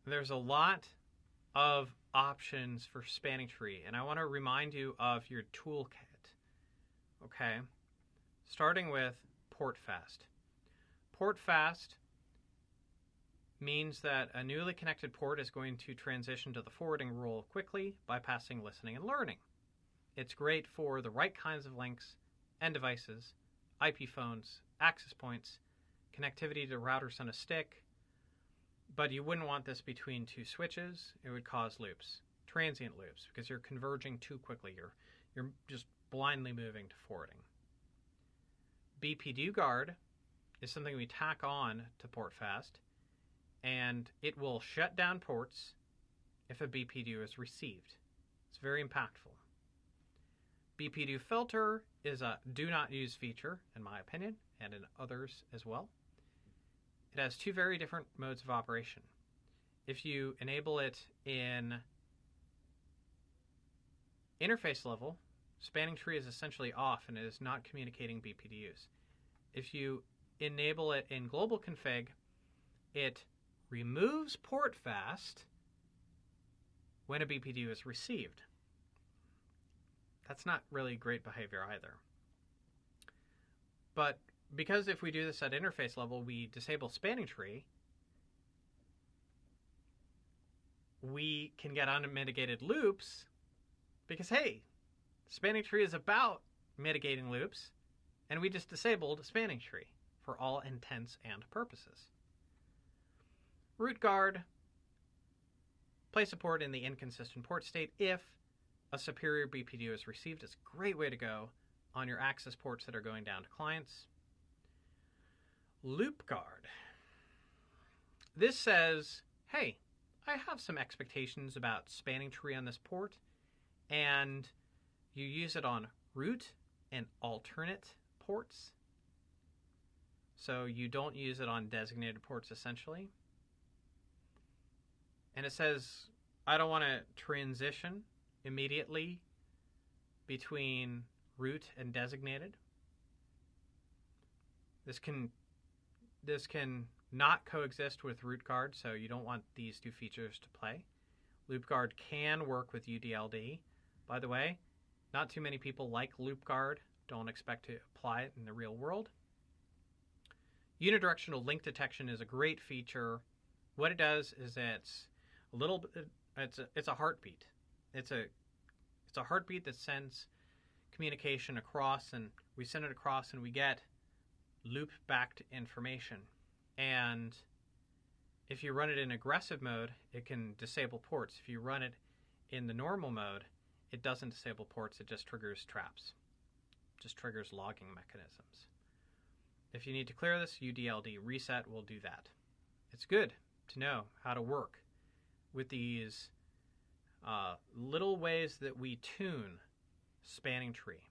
there's a lot of options for spanning tree, and I want to remind you of your toolkit. Okay, starting with port fast. Port fast means that a newly connected port is going to transition to the forwarding rule quickly, bypassing listening and learning. It's great for the right kinds of links and devices, IP phones, access points, connectivity to routers on a stick, but you wouldn't want this between two switches. It would cause loops, transient loops, because you're converging too quickly. You're just blindly moving to forwarding. BPDU guard is something we tack on to port fast, and it will shut down ports if a BPDU is received. It's very impactful. BPDU filter is a do not use feature, in my opinion, and in others as well. It has two very different modes of operation. If you enable it in interface level, spanning tree is essentially off and it is not communicating BPDUs. If you enable it in global config, it removes port fast when a BPDU is received. That's not really great behavior either. But because if we do this at interface level, we disable spanning tree, we can get unmitigated loops because, hey, spanning tree is about mitigating loops, and we just disabled spanning tree for all intents and purposes. Root guard, place a port in the inconsistent port state if a superior BPDU is received. It's a great way to go on your access ports that are going down to clients. Loop guard. This says, hey, I have some expectations about spanning tree on this port, and you use it on root and alternate ports. So you don't use it on designated ports essentially. And it says, I don't want to transition immediately between root and designated. This can not coexist with root guard, so you don't want these two features to play. Loop guard can work with UDLD. By the way, not too many people like loop guard. Don't expect to apply it in the real world. Unidirectional link detection is a great feature. What it does is it's a little bit, it's a heartbeat. It's a heartbeat that sends communication across, and we send it across and we get loop-backed information. And if you run it in aggressive mode, it can disable ports. If you run it in the normal mode, it doesn't disable ports, it just triggers traps. Just triggers logging mechanisms. If you need to clear this, UDLD reset will do that. It's good to know how to work with these little ways that we tune spanning tree.